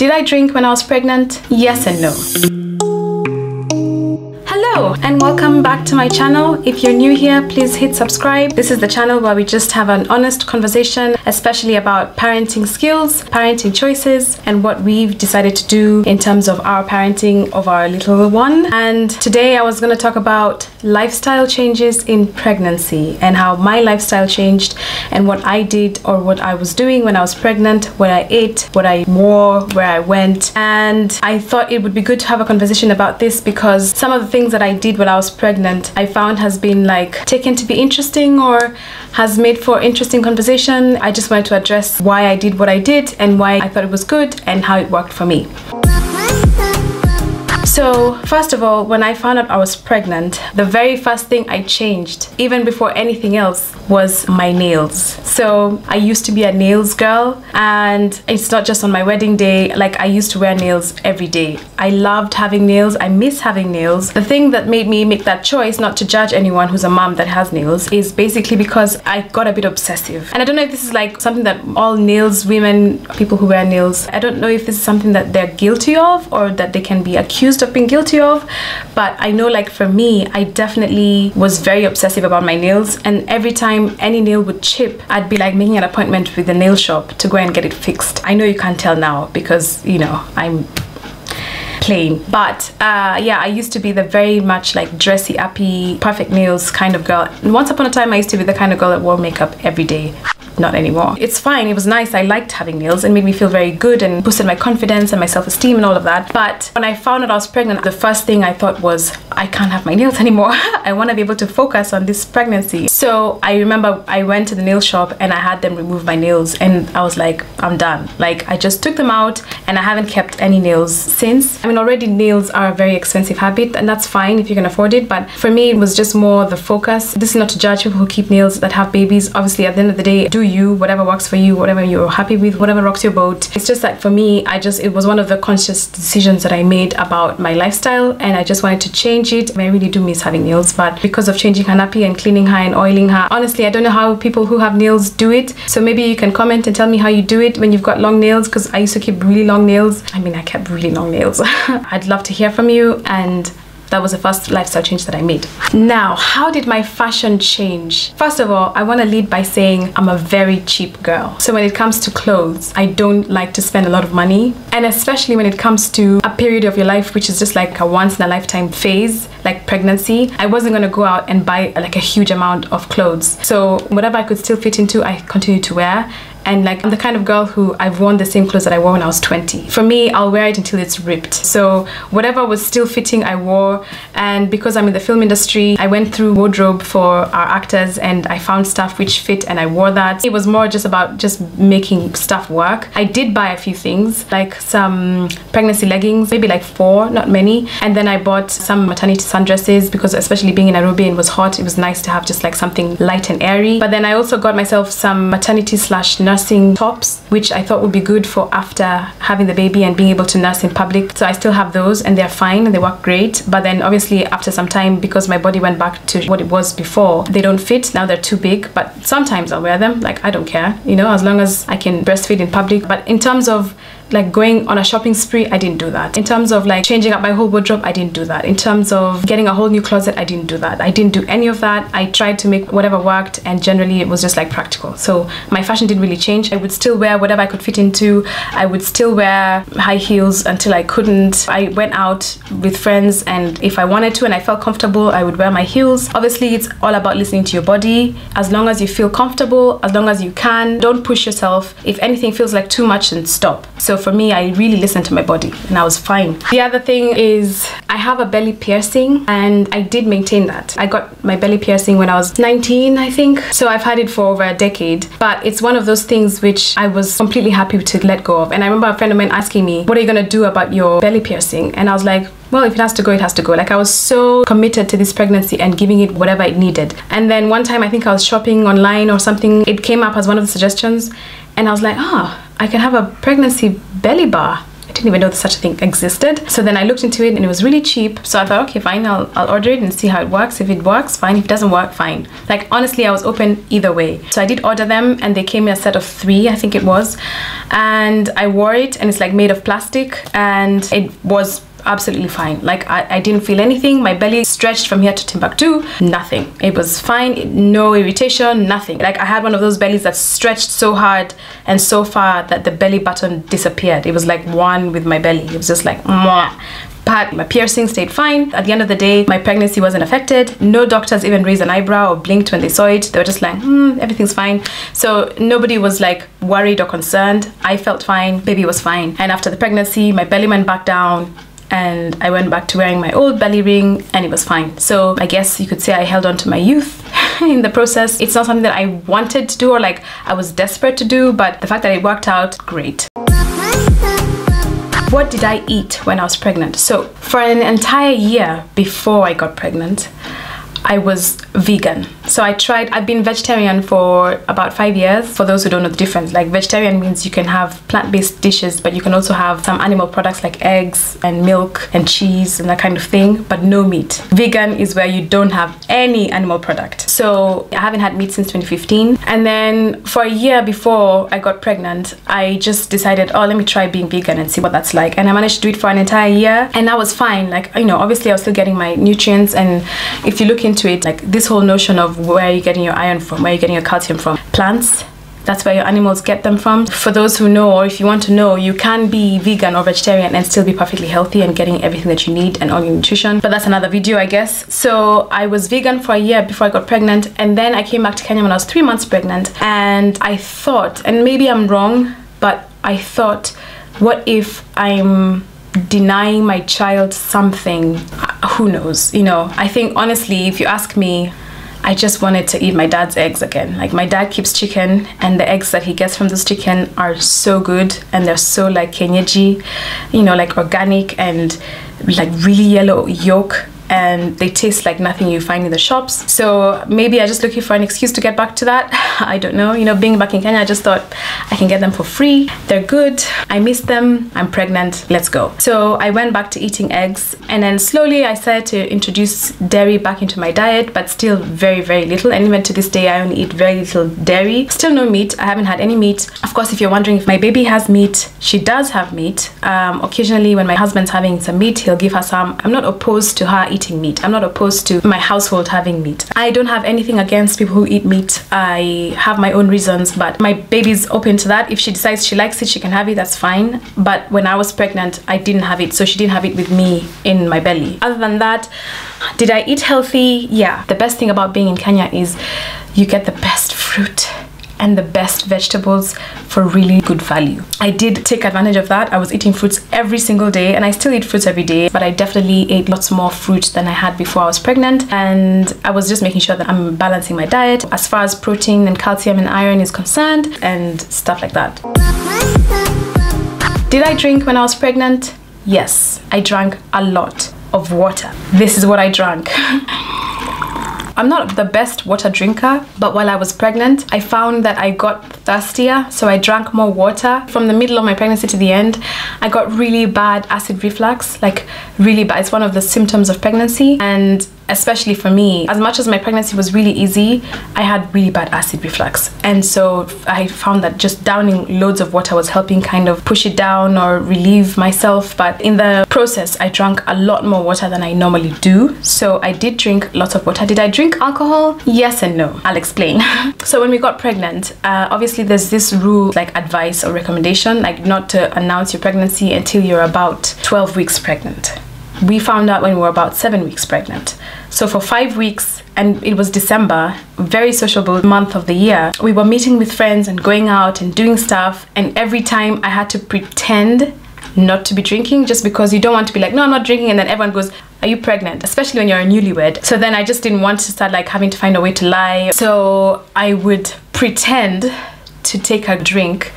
Did I drink when I was pregnant? Yes and no. Hello and welcome back to my channel. If you're new here, please hit subscribe. This is the channel where we just have an honest conversation, especially about parenting skills, parenting choices, and what we've decided to do in terms of our parenting of our little one. And today I was going to talk about lifestyle changes in pregnancy and how my lifestyle changed and what I did or what I was doing when I was pregnant, what I ate, what I wore, where I went. And I thought it would be good to have a conversation about this because some of the things that I did when I was pregnant I found has been like taken to be interesting or has made for interesting conversation. I just wanted to address why I did what I did and why I thought it was good and how it worked for me. So first of all, when I found out I was pregnant, the very first thing I changed, even before anything else, was my nails. So I used to be a nails girl, and it's not just on my wedding day. Like, I used to wear nails every day. I loved having nails. I miss having nails. The thing that made me make that choice, not to judge anyone who's a mom that has nails, is basically because I got a bit obsessive. And I don't know if this is like something that all nails women, people who wear nails, I don't know if this is something that they're guilty of or that they can be accused of being guilty of, but I know, like, for me, I definitely was very obsessive about my nails, and every time any nail would chip, I'd be like making an appointment with the nail shop to go and get it fixed. I know you can't tell now because, you know, I'm plain, but yeah, I used to be the very much like dressy, uppy, perfect nails kind of girl. And once upon a time I used to be the kind of girl that wore makeup every day. Not anymore. It's fine, it was nice. I liked having nails and made me feel very good and boosted my confidence and my self-esteem and all of that. But when I found out I was pregnant, the first thing I thought was, I can't have my nails anymore. I want to be able to focus on this pregnancy. So I remember I went to the nail shop and I had them remove my nails, and I was like, I'm done. Like, I just took them out and I haven't kept any nails since. I mean, already nails are a very expensive habit, and that's fine if you can afford it, but for me it was just more the focus. This is not to judge people who keep nails that have babies. Obviously, at the end of the day, do you, whatever works for you, whatever you're happy with, whatever rocks your boat. It's just like, for me, it was one of the conscious decisions that I made about my lifestyle, and I just wanted to change it. I really do miss having nails, but because of changing her nappy and cleaning her and oiling her, honestly, I don't know how people who have nails do it. So maybe you can comment and tell me how you do it when you've got long nails, because I used to keep really long nails. I mean, I kept really long nails. I'd love to hear from you, and that was the first lifestyle change that I made. Now, how did my fashion change? First of all, I want to lead by saying I'm a very cheap girl. So when it comes to clothes, I don't like to spend a lot of money. And especially when it comes to a period of your life, which is just like a once in a lifetime phase, like pregnancy, I wasn't going to go out and buy like a huge amount of clothes. So whatever I could still fit into, I continued to wear. And like, I'm the kind of girl who I've worn the same clothes that I wore when I was 20. For me, I'll wear it until it's ripped. So whatever was still fitting, I wore. And because I'm in the film industry, I went through wardrobe for our actors and I found stuff which fit and I wore that. It was more just about just making stuff work. I did buy a few things, like some pregnancy leggings, maybe like 4, not many. And then I bought some maternity sundresses because, especially being in Nairobi and it was hot, it was nice to have just like something light and airy. But then I also got myself some maternity / nursing tops, which I thought would be good for after having the baby and being able to nurse in public. So I still have those and they're fine and they work great. But then obviously after some time, because my body went back to what it was before, they don't fit. Now they're too big, but sometimes I'll wear them. Like, I don't care, you know, as long as I can breastfeed in public. But in terms of like going on a shopping spree, I didn't do that. In terms of like changing up my whole wardrobe, I didn't do that. In terms of getting a whole new closet, I didn't do that. I didn't do any of that. I tried to make whatever worked, and generally it was just like practical. So my fashion didn't really change. I would still wear whatever I could fit into. I would still wear high heels until I couldn't. I went out with friends, and if I wanted to and I felt comfortable, I would wear my heels. Obviously, it's all about listening to your body. As long as you feel comfortable, as long as you can, don't push yourself. If anything feels like too much, then stop. So for me, I really listened to my body and I was fine. The other thing is I have a belly piercing, and I did maintain that. I got my belly piercing when I was 19, I think. So I've had it for over a decade, but it's one of those things which I was completely happy to let go of. And I remember a friend of mine asking me, what are you gonna do about your belly piercing? And I was like, well, if it has to go, it has to go. Like, I was so committed to this pregnancy and giving it whatever it needed. And then one time, I think I was shopping online or something, it came up as one of the suggestions, and I was like, I can have a pregnancy belly bar. didn't even know that such a thing existed. So then I looked into it and it was really cheap. So I thought, okay, fine, I'll order it and see how it works. If it works, fine. If it doesn't work, fine. Like, honestly, I was open either way. So I did order them and they came in a set of 3, I think it was. And I wore it and it's like made of plastic and it was absolutely fine. Like, I didn't feel anything. My belly stretched from here to Timbuktu, nothing. It was fine, no irritation, nothing. Like, I had one of those bellies that stretched so hard and so far that the belly button disappeared. It was like one with my belly. It was just like mwah. But my piercing stayed fine. At the end of the day, my pregnancy wasn't affected. No doctors even raised an eyebrow or blinked when they saw it. They were just like, everything's fine. So nobody was like worried or concerned. I felt fine, baby was fine. And after the pregnancy, my belly went back down and I went back to wearing my old belly ring and it was fine. So I guess you could say I held on to my youth in the process. It's not something that I wanted to do or like I was desperate to do, but the fact that it worked out, great. What did I eat when I was pregnant? So for an entire year before I got pregnant, I was vegan. So I've been vegetarian for about 5 years. For those who don't know the difference, like vegetarian means you can have plant-based dishes, but you can also have some animal products like eggs and milk and cheese and that kind of thing, but no meat. Vegan is where you don't have any animal product. So I haven't had meat since 2015. And then for a year before I got pregnant, I just decided, oh, let me try being vegan and see what that's like. And I managed to do it for an entire year and that was fine. Like, you know, obviously I was still getting my nutrients, and if you look into it, like this whole notion of where you're getting your iron from, where you're getting your calcium from, plants, that's where your animals get them from. For those who know, or if you want to know, you can be vegan or vegetarian and still be perfectly healthy and getting everything that you need and all your nutrition, but that's another video, I guess. So I was vegan for a year before I got pregnant, and then I came back to Kenya when I was 3 months pregnant, and I thought, and maybe I'm wrong, but I thought, what if I'm denying my child something? Who knows, you know. I think honestly, if you ask me, I just wanted to eat my dad's eggs again. Like, my dad keeps chicken and the eggs that he gets from this chicken are so good and they're so like kienyeji, you know, like organic and like really yellow yolk, and they taste like nothing you find in the shops. So maybe I'm just looking for an excuse to get back to that. I don't know, you know, being back in Kenya, I just thought I can get them for free. They're good, I miss them, I'm pregnant, let's go. So I went back to eating eggs, and then slowly I started to introduce dairy back into my diet, but still very, very little. And even to this day, I only eat very little dairy. Still no meat, I haven't had any meat. Of course, if you're wondering if my baby has meat, she does have meat. Occasionally when my husband's having some meat, he'll give her some. I'm not opposed to her eating meat. I'm not opposed to my household having meat. I don't have anything against people who eat meat. I have my own reasons, but my baby's open to that. If she decides she likes it, she can have it, that's fine. But when I was pregnant, I didn't have it, so she didn't have it with me in my belly. Other than that, did I eat healthy? Yeah. The best thing about being in Kenya is you get the best fruit and the best vegetables for really good value. I did take advantage of that. I was eating fruits every single day, and I still eat fruits every day, but I definitely ate lots more fruit than I had before I was pregnant, and I was just making sure that I'm balancing my diet as far as protein and calcium and iron is concerned and stuff like that. Did I drink when I was pregnant? Yes, I drank a lot of water. This is what I drank. I'm not the best water drinker, but while I was pregnant, I found that I got thirstier, so I drank more water. From the middle of my pregnancy to the end, I got really bad acid reflux, like really bad. It's one of the symptoms of pregnancy, and especially for me, as much as my pregnancy was really easy, I had really bad acid reflux, and so I found that just downing loads of water was helping kind of push it down or relieve myself. But in the process, I drank a lot more water than I normally do, so I did drink lots of water. Did I drink alcohol? Yes and no. I'll explain. So when we got pregnant, obviously there's this rule, like advice or recommendation, like not to announce your pregnancy until you're about 12 weeks pregnant. We found out when we were about 7 weeks pregnant. So for 5 weeks, and it was December, very sociable month of the year, we were meeting with friends and going out and doing stuff, and every time I had to pretend not to be drinking, just because you don't want to be like, no, I'm not drinking, and then everyone goes, are you pregnant? Especially when you're a newlywed. So then I just didn't want to start like having to find a way to lie. So I would pretend to take a drink.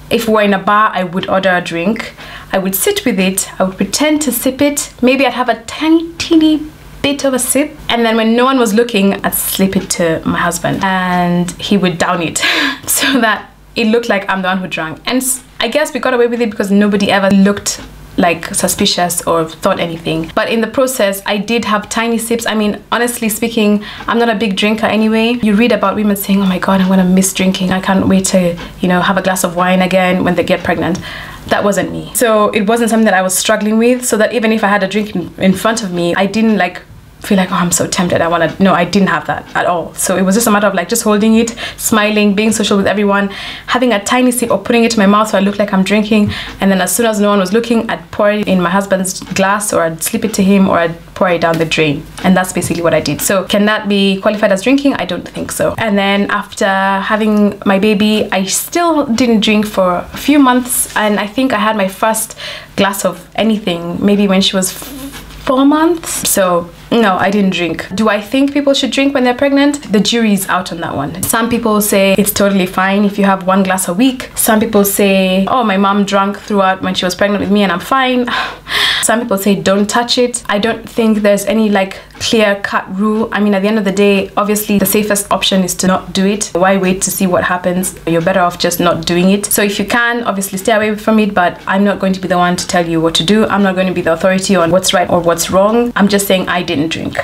If we're in a bar, I would order a drink. I would sit with it. I would pretend to sip it. Maybe I'd have a teeny bit of a sip. And then when no one was looking, I'd slip it to my husband and he would down it so that it looked like I'm the one who drank. And I guess we got away with it because nobody ever looked like suspicious or thought anything. But in the process, I did have tiny sips. I mean, honestly speaking, I'm not a big drinker anyway. You read about women saying, oh my God, I'm gonna miss drinking. I can't wait to, you know, have a glass of wine again when they get pregnant. That wasn't me. So it wasn't something that I was struggling with, so that even if I had a drink in front of me, I didn't like feel like, oh, I'm so tempted, I want to. No, I didn't have that at all. So it was just a matter of like just holding it, smiling, being social with everyone, having a tiny sip or putting it to my mouth so I looked like I'm drinking, and then as soon as no one was looking, I'd pour it in my husband's glass, or I'd slip it to him, or I'd pour it down the drain. And that's basically what I did. So can that be qualified as drinking? I don't think so. And then after having my baby, I still didn't drink for a few months, and I think I had my first glass of anything maybe when she was 4 months. So no, I didn't drink. Do I think people should drink when they're pregnant? The jury's out on that one. Some people say it's totally fine if you have 1 glass a week. Some people say, oh, my mom drank throughout when she was pregnant with me and I'm fine. Some people say don't touch it. I don't think there's any like clear-cut rule. I mean, at the end of the day, obviously the safest option is to not do it. Why wait to see what happens? You're better off just not doing it. So if you can, obviously stay away from it, but I'm not going to be the one to tell you what to do. I'm not going to be the authority on what's right or what's wrong. I'm just saying I didn't drink.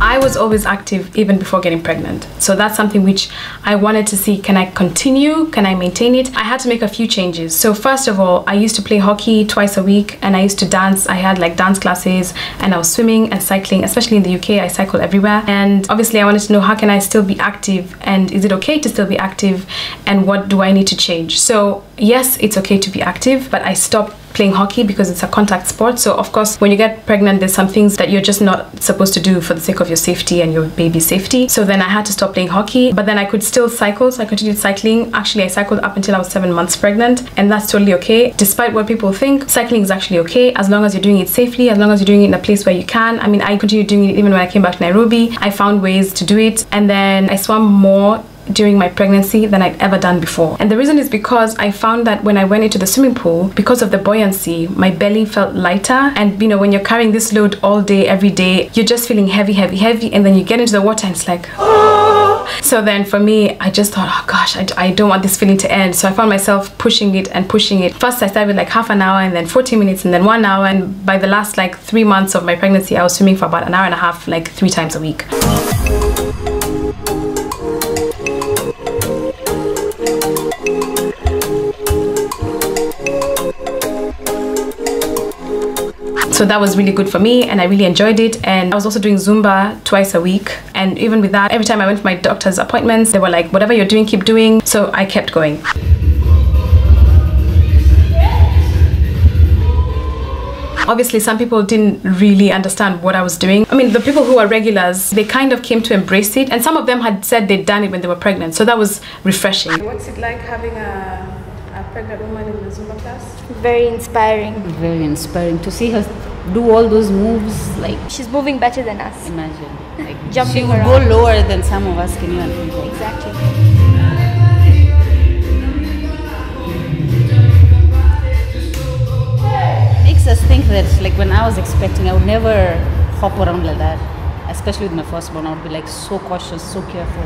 I was always active even before getting pregnant. So that's something which I wanted to see, can I continue? Can I maintain it? I had to make a few changes. So first of all, I used to play hockey twice a week, and I used to dance. I had like dance classes, and I was swimming and cycling, especially in the UK. I cycle everywhere. And obviously I wanted to know, how can I still be active, and is it okay to still be active, and what do I need to change? So yes, it's okay to be active, but I stopped playing hockey because it's a contact sport. So of course, when you get pregnant, there's some things that you're just not supposed to do for the sake of your safety and your baby's safety. So then I had to stop playing hockey, but then I could still cycle. So I continued cycling. Actually, I cycled up until I was 7 months pregnant, and that's totally okay. Despite what people think, cycling is actually okay as long as you're doing it safely, as long as you're doing it in a place where you can. I mean, I continued doing it even when I came back to Nairobi. I found ways to do it, and then I swam more during my pregnancy than I'd ever done before. And the reason is because I found that when I went into the swimming pool, because of the buoyancy, my belly felt lighter. And you know, when you're carrying this load all day, every day, you're just feeling heavy, heavy, heavy. And then you get into the water and it's like, oh. So then for me, I just thought, oh gosh, I don't want this feeling to end. So I found myself pushing it and pushing it. First I started with like half an hour, and then 40 minutes, and then 1 hour. And by the last like 3 months of my pregnancy, I was swimming for about an hour and a half, like 3 times a week. So that was really good for me, and I really enjoyed it. And I was also doing Zumba twice a week, and even with that, every time I went for my doctor's appointments, they were like, whatever you're doing, keep doing. So I kept going. Obviously, some people didn't really understand what I was doing. I mean, the people who are regulars, they kind of came to embrace it, and some of them had said they'd done it when they were pregnant, so that was refreshing. What's it like having a pregnant woman in the Zumba class? Very inspiring. Very inspiring to see her do all those moves. Like, she's moving better than us. imagine, like Jumping she would around. go lower than some of us. Can you imagine? Exactly. Makes us think that, like, when I was expecting, I would never hop around like that. Especially with my firstborn, I would be like so cautious, so careful.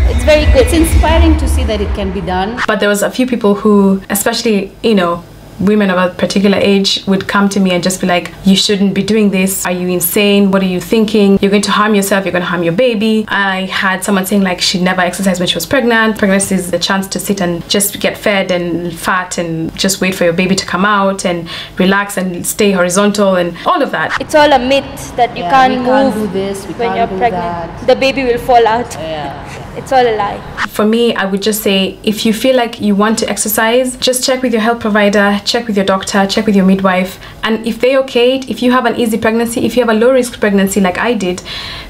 It's very good. It's inspiring to see that it can be done. But there was a few people who, especially, you know, women of a particular age, would come to me and just be like, you shouldn't be doing this. Are you insane? What are you thinking? You're going to harm yourself. You're going to harm your baby. I had someone saying like she never exercised when she was pregnant. Pregnancy is the chance to sit and just get fed and fat and just wait for your baby to come out and relax and stay horizontal and all of that. It's all a myth that you can't move do this, we when can't you're do pregnant. that. The baby will fall out. Yeah. It's all a lie. For me, I would just say, if you feel like you want to exercise, just check with your health provider, check with your doctor, check with your midwife. And if they okay it, if you have an easy pregnancy, if you have a low risk pregnancy like I did,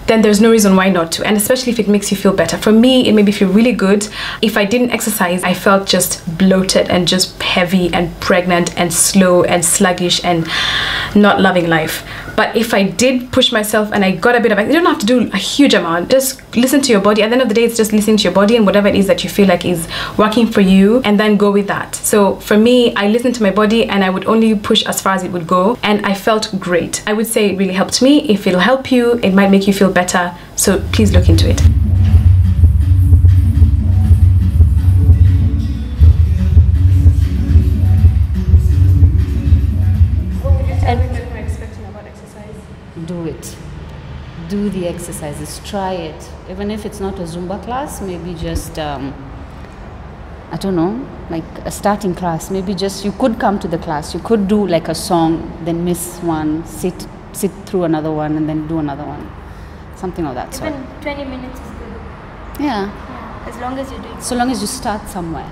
then there's no reason why not to. And especially if it makes you feel better. For me, it made me feel really good. If I didn't exercise, I felt just bloated and just heavy and pregnant and slow and sluggish and not loving life. But if I did push myself and I got a bit of, you don't have to do a huge amount. Just listen to your body. At the end of the day, it's just listening to your body and whatever it is that you feel like is working for you, and then go with that. So for me, I listened to my body and I would only push as far as it would go, and I felt great. I would say it really helped me. If it'll help you, it might make you feel better. So please look into it. exercises, try it. Even if it's not a Zumba class, maybe just I don't know, like a starting class. Maybe just you could come to the class, you could do like a song, then miss one, sit through another one, and then do another one, something of that sort. Even 20 minutes is good. Yeah. As long as you do it. So long as you start somewhere.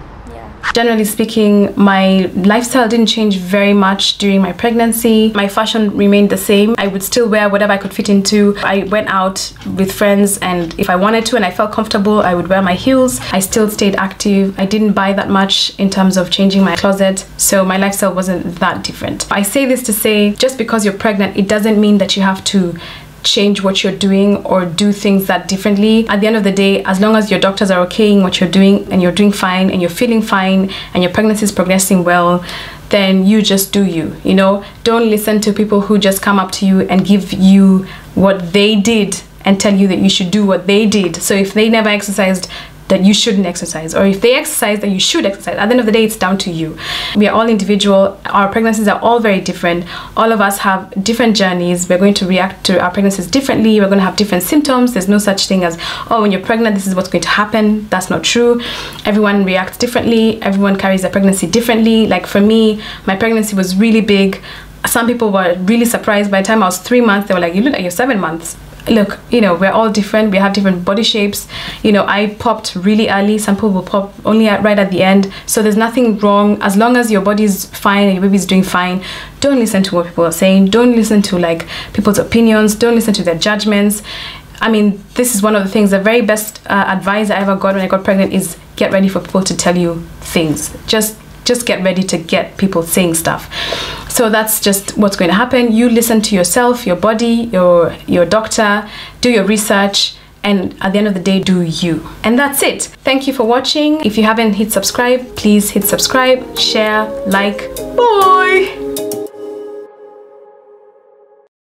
Generally speaking, my lifestyle didn't change very much during my pregnancy. My fashion remained the same. I would still wear whatever I could fit into. I went out with friends, and if I wanted to and I felt comfortable, I would wear my heels. I still stayed active. I didn't buy that much in terms of changing my closet, so my lifestyle wasn't that different. I say this to say, just because you're pregnant, it doesn't mean that you have to change what you're doing or do things that differently. At the end of the day, as long as your doctors are okaying what you're doing and you're doing fine and you're feeling fine and your pregnancy is progressing well, then you just do you, you know. Don't listen to people who just come up to you and give you what they did and tell you that you should do what they did. So if they never exercised, that you shouldn't exercise, or if they exercise, that you should exercise. At the end of the day, it's down to you. We are all individual. Our pregnancies are all very different. All of us have different journeys. We're going to react to our pregnancies differently. We're going to have different symptoms. There's no such thing as, oh, when you're pregnant, this is what's going to happen. That's not true. Everyone reacts differently. Everyone carries their pregnancy differently. Like for me, my pregnancy was really big. Some people were really surprised. By the time I was 3 months, they were like, you look like you're 7 months. Look, you know, we're all different. We have different body shapes. You know, I popped really early. Some people will pop only right at the end. So there's nothing wrong. As long as your body's fine and your baby's doing fine, don't listen to what people are saying. Don't listen to like people's opinions. Don't listen to their judgments. I mean, this is one of the things, the very best advice I ever got when I got pregnant is get ready for people to tell you things. Just get ready to get people saying stuff. So that's just what's going to happen. You listen to yourself, your body, your doctor, do your research, and at the end of the day, do you. And that's it. Thank you for watching. If you haven't hit subscribe, please hit subscribe, share, like. Bye.